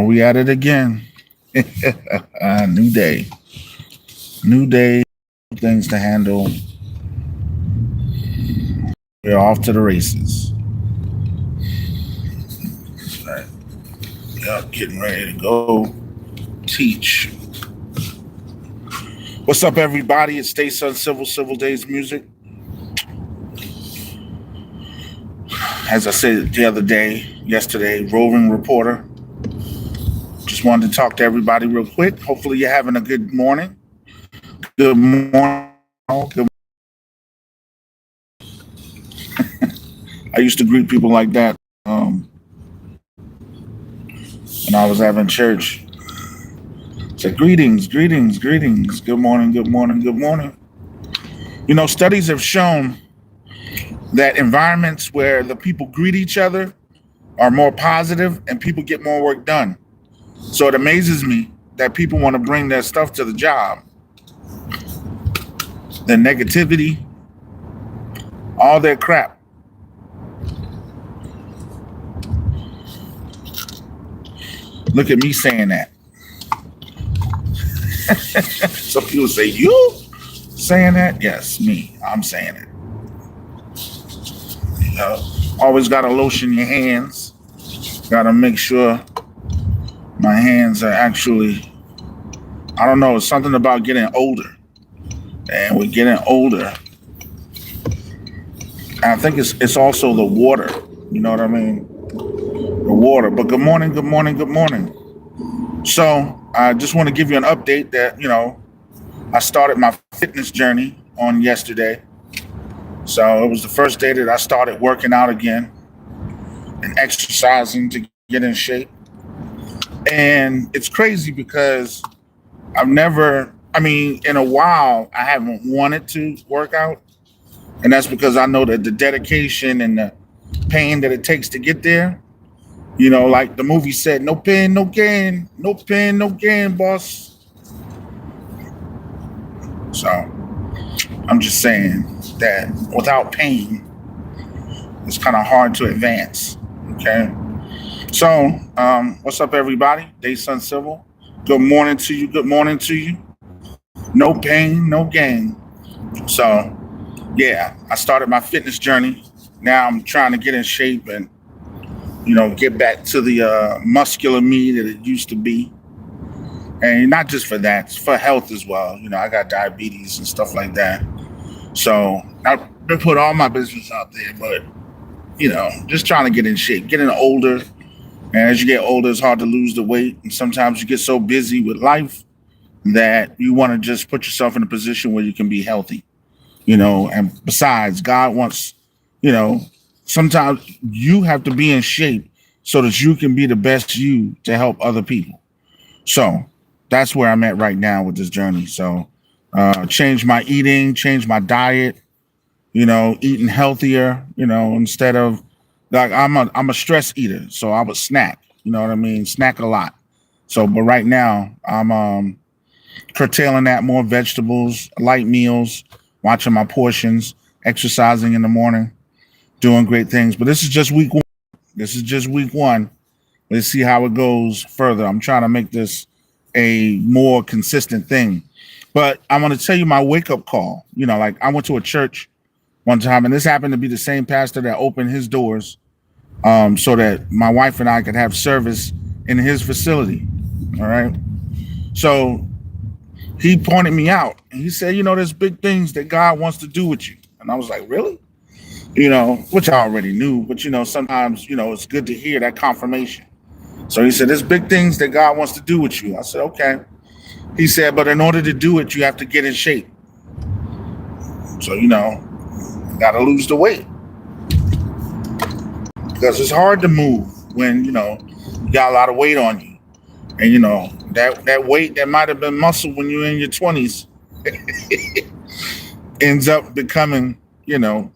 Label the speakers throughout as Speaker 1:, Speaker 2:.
Speaker 1: We at it again. New day. New day. Things to handle. We're off to the races. That's right. Yep, getting ready to go teach. What's up, everybody? It's Stay Sun Civil Days Music. As I said the other day, yesterday, roving reporter. Just wanted to talk to everybody real quick. Hopefully you're having a good morning. Good morning. Good. I used to greet people like that when I was having church. Say greetings. Good morning. Good morning. You know, studies have shown that environments where the people greet each other are more positive and people get more work done. So it amazes me that people want to bring their stuff to the job. Their negativity, all their crap. Look at me saying that. Some people say, you saying that? Yes, me. I'm saying it. You know, always got to lotion your hands. Got to make sure my hands are actually, I don't know, it's something about getting older. And we're getting older. I think it's also the water. You know what I mean? The water. But good morning. So I just want to give you an update that, you know, I started my fitness journey on yesterday. So it was the first day that I started working out again and exercising to get in shape. And it's crazy because in a while, I haven't wanted to work out. And that's because I know that the dedication and the pain that it takes to get there, you know, like the movie said, no pain, no gain, no pain, no gain, boss. So I'm just saying that without pain, it's kind of hard to advance. Okay. So what's up, everybody? Day Sun Civil. Good morning to you. No pain, no gain. So yeah, I started my fitness journey. Now I'm trying to get in shape and, you know, get back to the muscular me that it used to be. And not just for that, it's for health as well. You know, I got diabetes and stuff like that. So I've been put all my business out there, but, you know, just trying to get in shape, getting older. And as you get older, it's hard to lose the weight. And sometimes you get so busy with life that you want to just put yourself in a position where you can be healthy, you know. And besides, God wants, you know, sometimes you have to be in shape so that you can be the best you to help other people. So that's where I'm at right now with this journey. So change my eating, change my diet, you know, eating healthier, you know, instead of like I'm a stress eater. So I would snack, you know what I mean? Snack a lot. So, but right now I'm curtailing that, more vegetables, light meals, watching my portions, exercising in the morning, doing great things. But this is just week one. Let's see how it goes further. I'm trying to make this a more consistent thing. But I want to tell you my wake-up call. You know, like I went to a church one time, and this happened to be the same pastor that opened his doors so that my wife and I could have service in his facility. All right. So he pointed me out and he said, you know, there's big things that God wants to do with you. And I was like, really? You know, which I already knew, but, you know, sometimes, you know, it's good to hear that confirmation. So he said, there's big things that God wants to do with you. I said, okay. He said, but in order to do it, you have to get in shape. So, you know, got to lose the weight. Because it's hard to move when, you know, you got a lot of weight on you. And, you know, that weight that might have been muscle when you were in your 20s ends up becoming, you know,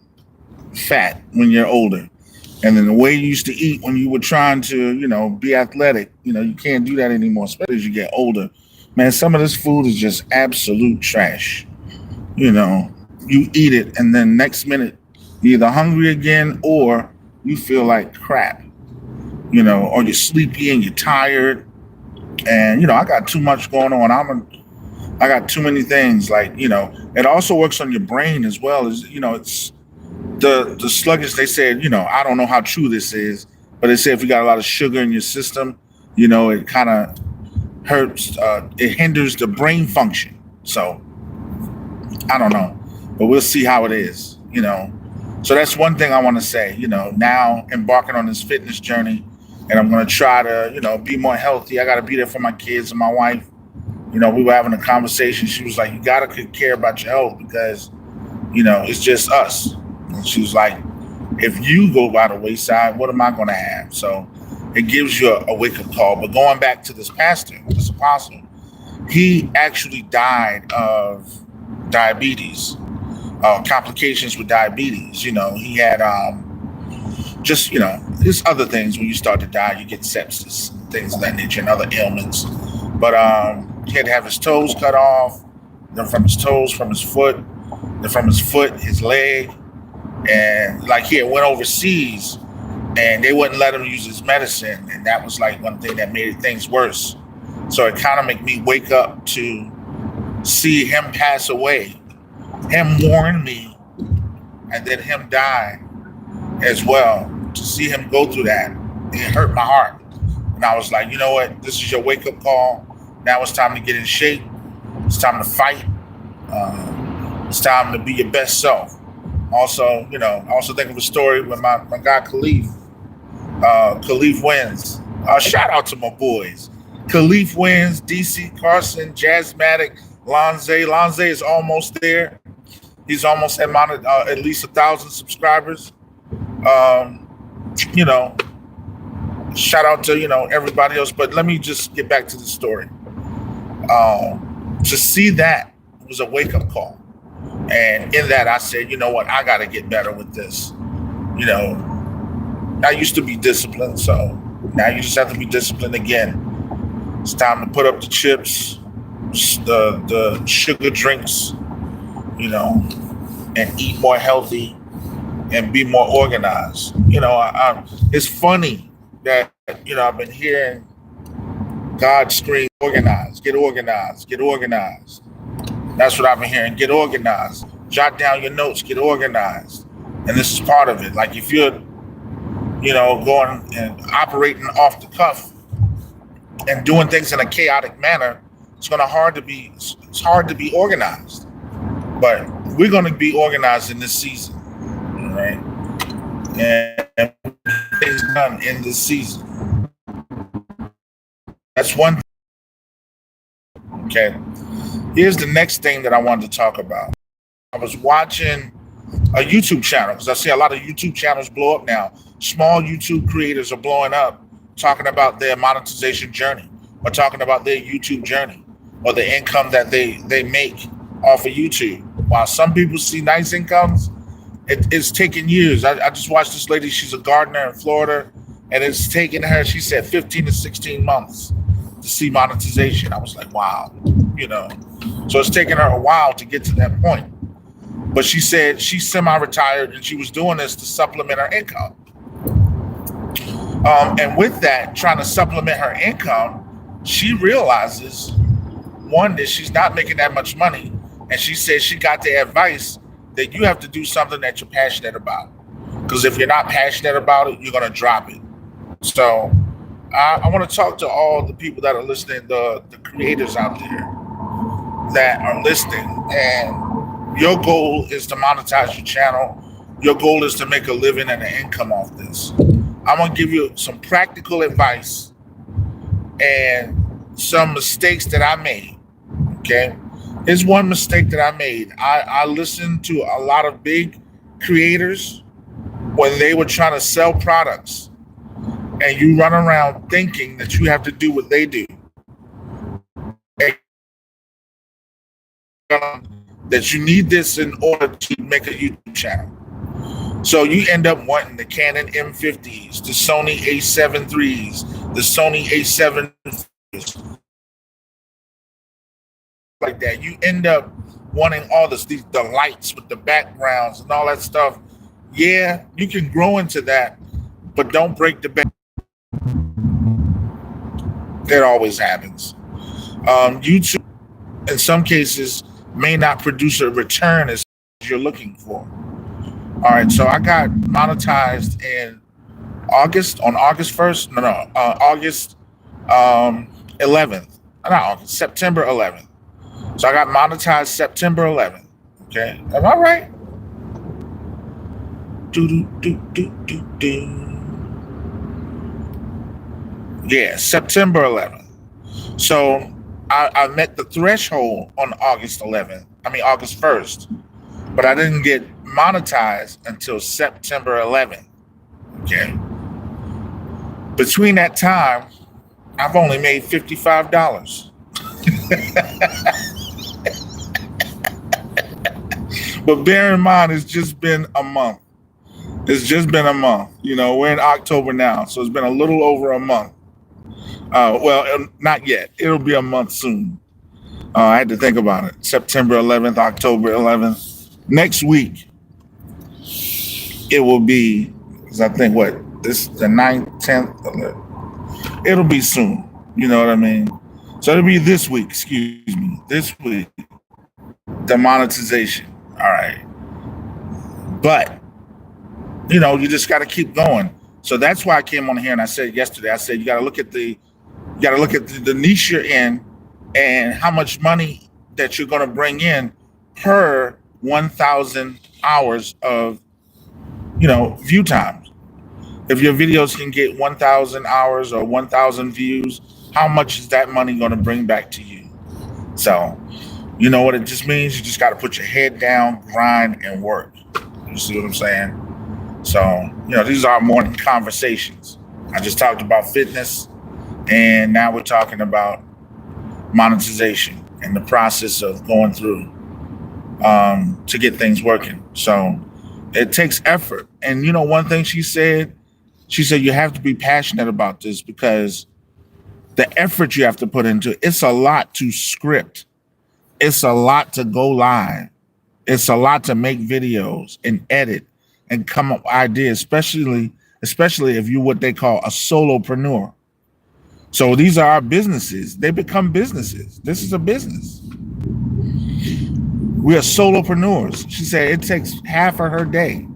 Speaker 1: fat when you're older. And then the way you used to eat when you were trying to, you know, be athletic, you know, you can't do that anymore, especially as you get older. Man, some of this food is just absolute trash. You know, you eat it and then next minute you're either hungry again or you feel like crap, you know, or you're sleepy and you're tired. And I got too much going on. I got too many things. Like it also works on your brain as well. As it's the sluggish. They said I don't know how true this is, but they say if you got a lot of sugar in your system, it kind of hurts. It hinders the brain function. So I don't know, but we'll see how it is. So that's one thing I want to say. Now embarking on this fitness journey, and I'm going to try to be more healthy. I got to be there for my kids and my wife. We were having a conversation. She was like, "You got to care about your health because it's just us." And she was like, "If you go by the wayside, what am I going to have?" So it gives you a wake up call. But going back to this pastor, this apostle, he actually died of diabetes, complications with diabetes. He had just other things. When you start to die, you get sepsis, things of that nature, and other ailments. But he had to have his toes cut off, then from his toes, from his foot, then from his foot, his leg, and like he had went overseas, and they wouldn't let him use his medicine, and that was like one thing that made things worse. So it kind of made me wake up to see him pass away, him warn me, and then him die as well. To see him go through that, it hurt my heart. And I was like, you know what? This is your wake-up call. Now it's time to get in shape. It's time to fight. It's time to be your best self. Also, I also think of a story when my guy Khalif wins. Shout out to my boys. Khalif wins, DC Carson, Jazzmatic, Lonze. Lonze is almost there. He's almost at least 1,000 subscribers. Shout out to everybody else. But let me just get back to the story. To see that was a wake up call, and in that I said, you know what, I got to get better with this. I used to be disciplined, so now you just have to be disciplined again. It's time to put up the chips, the sugar drinks, and eat more healthy and be more organized. It's funny that I've been hearing God scream, organized, get organized, get organized. That's what I've been hearing. Get organized. Jot down your notes, get organized. And this is part of it. Like if you're, going and operating off the cuff and doing things in a chaotic manner, it's hard to be organized. But we're going to be organized in this season, all right? And things done in this season. That's one thing. Okay. Here's the next thing that I wanted to talk about. I was watching a YouTube channel because I see a lot of YouTube channels blow up now. Small YouTube creators are blowing up, talking about their monetization journey or talking about their YouTube journey or the income that they make off of YouTube. While some people see nice incomes, it's taken years. I just watched this lady. She's a gardener in Florida, and it's taken her, she said, 15 to 16 months to see monetization. I was like, wow, So it's taken her a while to get to that point. But she said she's semi-retired and she was doing this to supplement her income. And with that, trying to supplement her income, she realizes, one, that she's not making that much money. And she says she got the advice that you have to do something that you're passionate about. Because if you're not passionate about it, you're going to drop it. So I want to talk to all the people that are listening, the creators out there that are listening. And your goal is to monetize your channel. Your goal is to make a living and an income off this. I'm going to give you some practical advice and some mistakes that I made. Okay. Here's one mistake that I made. I listened to a lot of big creators when they were trying to sell products, and you run around thinking that you have to do what they do. That you need this in order to make a YouTube channel. So you end up wanting the Canon M50s, the Sony A7 IIIs, the Sony A7 like that. You end up wanting all the lights with the backgrounds and all that stuff. Yeah, you can grow into that, but don't break the bank. It always happens. YouTube, in some cases, may not produce a return as you're looking for. All right, so I got monetized in August, on August 1st. No, August 11th. Not August, September 11th. So I got monetized September 11th. Okay, am I right? Do, do, do, do, do, do. Yeah, September 11th. So I met the threshold on August 11th. I mean, August 1st. But I didn't get monetized until September 11th. Okay. Between that time, I've only made $55. But bear in mind, it's just been a month. It's just been a month. You know, we're in October now, so it's been a little over a month. Well, not yet. It'll be a month soon. I had to think about it. September 11th, October 11th. Next week, it will be, because I think this the 9th, 10th, 11th. It'll be soon. You know what I mean? So it'll be this week, excuse me. This week, the monetization. All right. But, you know, you just got to keep going. So that's why I came on here and I said yesterday, you got to look at the niche you're in and how much money that you're going to bring in per 1,000 hours of, view times. If your videos can get 1,000 hours or 1,000 views, how much is that money going to bring back to you? So, you know what it just means? You just got to put your head down, grind, and work. You see what I'm saying? So, these are our morning conversations. I just talked about fitness, and now we're talking about monetization and the process of going through to get things working. So it takes effort. And, one thing she said you have to be passionate about this because the effort you have to put into it, it's a lot to script. It's a lot to go live. It's a lot to make videos and edit and come up with ideas, especially if you're what they call a solopreneur. So these are our businesses. They become businesses. This is a business. We are solopreneurs. She said it takes half of her day.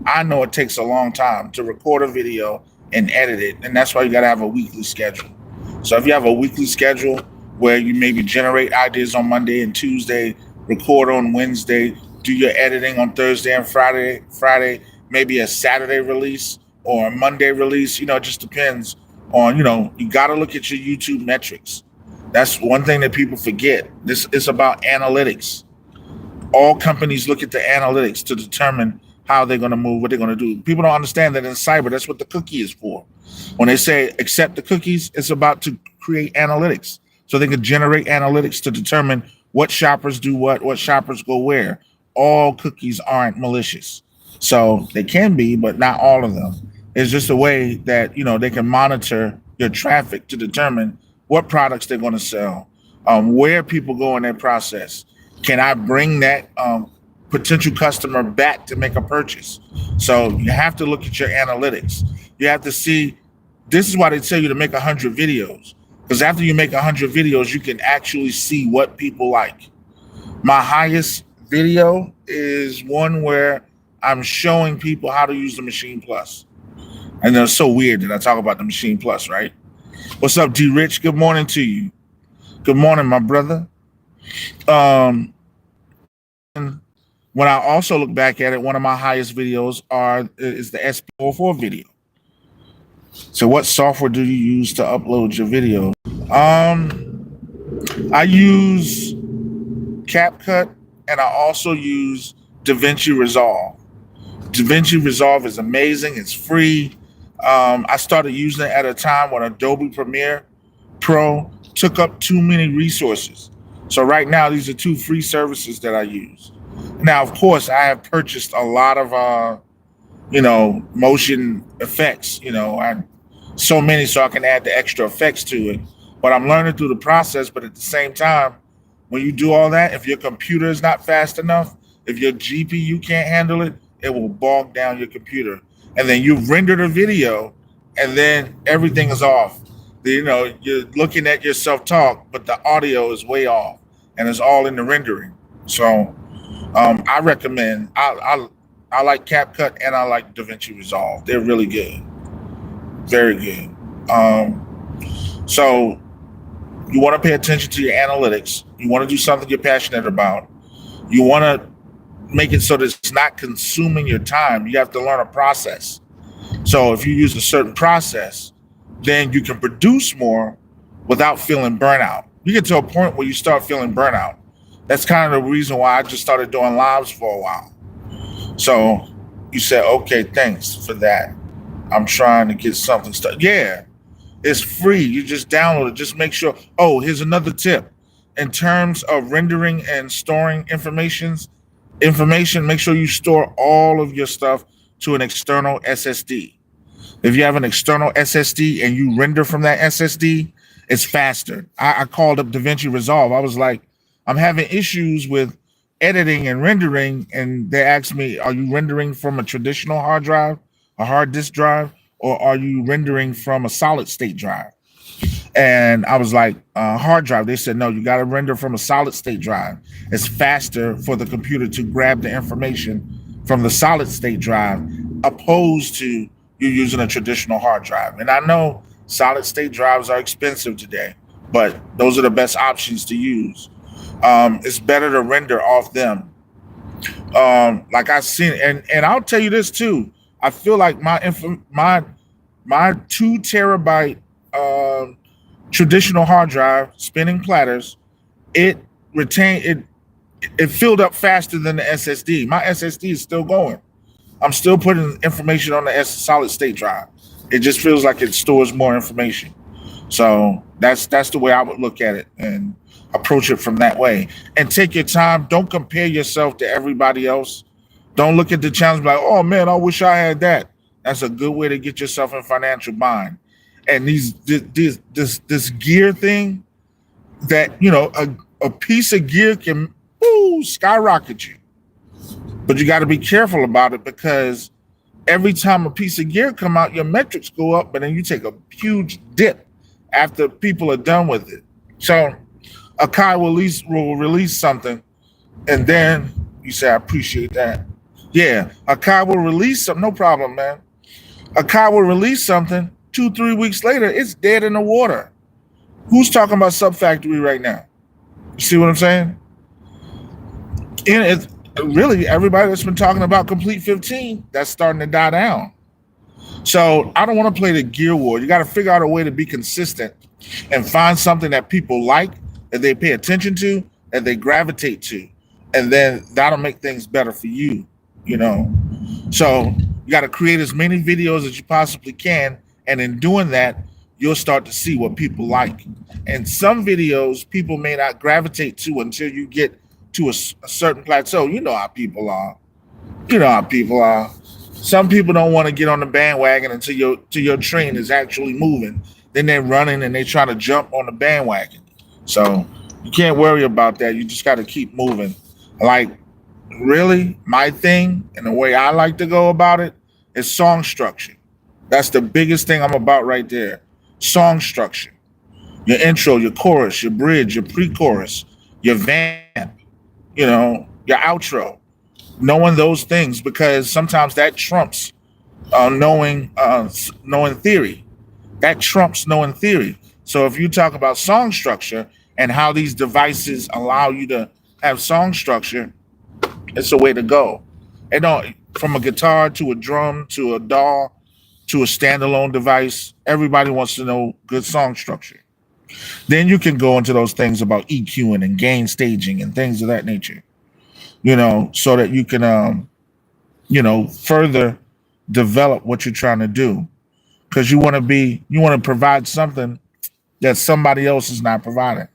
Speaker 1: I know it takes a long time to record a video and edit it, and that's why you got to have a weekly schedule. So if you have a weekly schedule where you maybe generate ideas on Monday and Tuesday, record on Wednesday, do your editing on Thursday and Friday, maybe a Saturday release or a Monday release, it just depends on, you got to look at your YouTube metrics. That's one thing that people forget. This is about analytics. All companies look at the analytics to determine how they're going to move, what they're going to do. People don't understand that in cyber, that's what the cookie is for. When they say accept the cookies, it's about to create analytics. So they can generate analytics to determine what shoppers do what shoppers go where. All cookies aren't malicious. So they can be, but not all of them. It's just a way that, they can monitor your traffic to determine what products they're going to sell, where people go in their process. Can I bring that potential customer back to make a purchase? So you have to look at your analytics. You have to see, this is why they tell you to make 100 videos. Because after you make 100 videos, you can actually see what people like. My highest video is one where I'm showing people how to use the Machine Plus. And it's so weird that I talk about the Machine Plus, right? What's up, D Rich? Good morning to you. Good morning, my brother. When I also look back at it, one of my highest videos is the SP04 video. So what software do you use to upload your video? I use CapCut, and I also use DaVinci Resolve. DaVinci Resolve is amazing. It's free. I started using it at a time when Adobe Premiere Pro took up too many resources. So right now, these are two free services that I use. Now, of course, I have purchased a lot of, motion effects. So many so I can add the extra effects to it. But I'm learning through the process. But at the same time, when you do all that, if your computer is not fast enough, if your GPU can't handle it, it will bog down your computer. And then you've rendered a video, and then everything is off. You're looking at yourself talk, but the audio is way off, and it's all in the rendering. So I recommend. I like CapCut and I like DaVinci Resolve. They're really good, very good. So you want to pay attention to your analytics. You want to do something you're passionate about. You want to make it so that it's not consuming your time. You have to learn a process. So if you use a certain process, then you can produce more without feeling burnout. You get to a point where you start feeling burnout. That's kind of the reason why I just started doing lives for a while. So you said, okay, thanks for that. I'm trying to get something started. Yeah, it's free. You just download it. Just make sure. Oh, here's another tip. In terms of rendering and storing information, make sure you store all of your stuff to an external SSD. If you have an external SSD and you render from that SSD, it's faster. I called up DaVinci Resolve. I was like, I'm having issues with editing and rendering. And they asked me, are you rendering from a traditional hard drive, a hard disk drive, or are you rendering from a solid state drive? And I was like, hard drive. They said, no, you got to render from a solid state drive. It's faster for the computer to grab the information from the solid state drive opposed to you using a traditional hard drive. And I know solid state drives are expensive today, but those are the best options to use. It's better to render off them. Like I've seen, and I'll tell you this too. I feel like my 2 terabyte traditional hard drive spinning platters, it filled up faster than the SSD. My SSD is still going. I'm still putting information on the solid state drive. It just feels like it stores more information. So that's the way I would look at it and approach it from that way. And take your time. Don't compare yourself to everybody else. Don't look at the challenge like, oh man, I wish I had that. That's a good way to get yourself in financial bind. And this gear thing that, a piece of gear can skyrocket you. But you got to be careful about it because every time a piece of gear come out, your metrics go up, but then you take a huge dip after people are done with it. So Akai will release something, and then you say, I appreciate that. Yeah, Akai will release something. No problem, man. Akai will release something. 2-3 weeks later, it's dead in the water. Who's talking about Sub Factory right now? You see what I'm saying? And it's really everybody that's been talking about Complete 15, that's starting to die down. So I don't want to play the gear war. You got to figure out a way to be consistent and find something that people like, that they pay attention to, that they gravitate to. And then that'll make things better for you, So you got to create as many videos as you possibly can. And in doing that, you'll start to see what people like. And some videos people may not gravitate to until you get to a certain plateau. You know how people are. Some people don't want to get on the bandwagon until your train is actually moving. Then they're running and they try to jump on the bandwagon. So you can't worry about that. You just got to keep moving. Like, really, my thing and the way I like to go about it is song structure. That's the biggest thing I'm about right there. Song structure. Your intro, your chorus, your bridge, your pre-chorus, your vamp, your outro. Knowing those things, because sometimes that trumps knowing theory. That trumps knowing theory. So if you talk about song structure and how these devices allow you to have song structure, it's a way to go. And from a guitar to a drum to a DAW to a standalone device, everybody wants to know good song structure. Then you can go into those things about EQing and gain staging and things of that nature, so that you can, further develop what you're trying to do. Because you want to provide something that somebody else is not providing,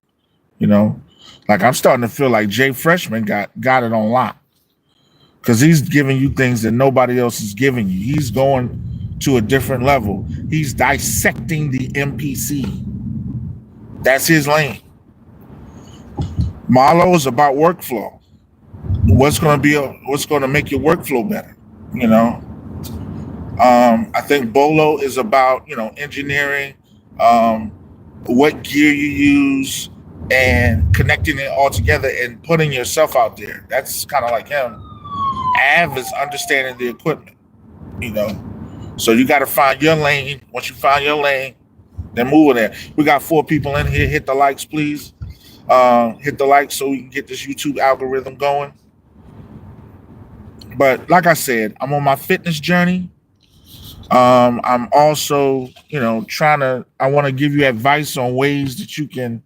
Speaker 1: Like I'm starting to feel like Jay Freshman got it on lock. Because he's giving you things that nobody else is giving you. He's going to a different level. He's dissecting the MPC. That's his lane. Marlo is about workflow. What's going to make your workflow better? I think Bolo is about engineering um, what gear you use, and connecting it all together and putting yourself out there. That's kind of like him. Av is understanding the equipment, you know. So you got to find your lane. Once you find your lane, then move in there. We got 4 people in here. Hit the likes, please. Hit the likes so we can get this YouTube algorithm going. But like I said, I'm on my fitness journey. I'm also, I want to give you advice on ways that you can,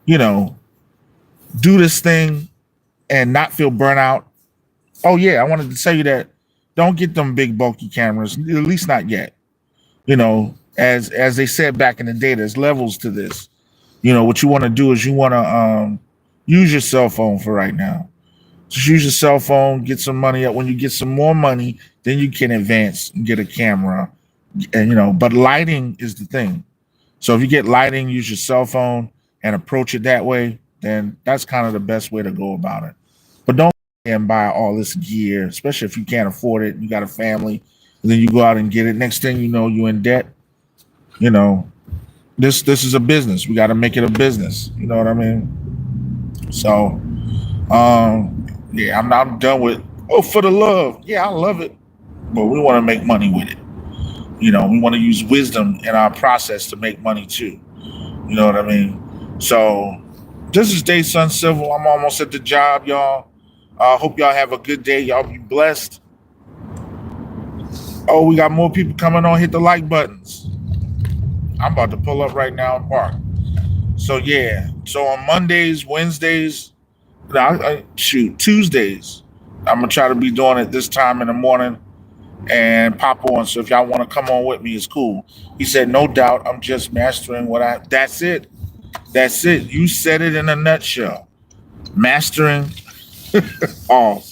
Speaker 1: you know, do this thing and not feel burnout. Oh yeah, I wanted to tell you that don't get them big bulky cameras, at least not yet. As they said back in the day, there's levels to this. What you want to do is you want to use your cell phone for right now. Just use your cell phone, get some money up. When you get some more money, then you can advance and get a camera. And but lighting is the thing. So if you get lighting, use your cell phone and approach it that way, then that's kind of the best way to go about it. But don't and buy all this gear, especially if you can't afford it. You got a family, and then you go out and get it. Next thing you know, you're in debt. You know, this is a business. We got to make it a business. You know what I mean? So, yeah, I'm done with. Oh, for the love, yeah, I love it, but we want to make money with it. We want to use wisdom in our process to make money too. You know what I mean? So, this is Day Sun Civil. I'm almost at the job, y'all. Hope y'all have a good day. Y'all be blessed. Oh, we got more people coming on. Hit the like buttons. I'm about to pull up right now and park. So yeah. So on Mondays, Wednesdays, Tuesdays, I'm gonna try to be doing it this time in the morning and pop on. So if y'all want to come on with me, it's cool. He said, no doubt. I'm just mastering That's it. That's it. You said it in a nutshell. Mastering all.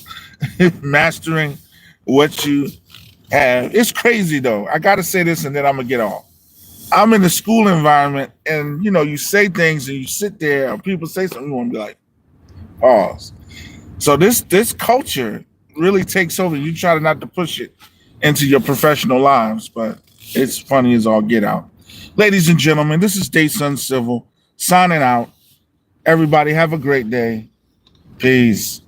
Speaker 1: Mastering what you have. It's crazy though. I gotta say this and then I'm gonna get off. I'm in the school environment and you say things and you sit there and people say something, you want to be like, pause. So this culture really takes over. You try not to push it into your professional lives, but it's funny as all get out. Ladies and gentlemen, this is Day Sun Civil signing out. Everybody have a great day. Peace.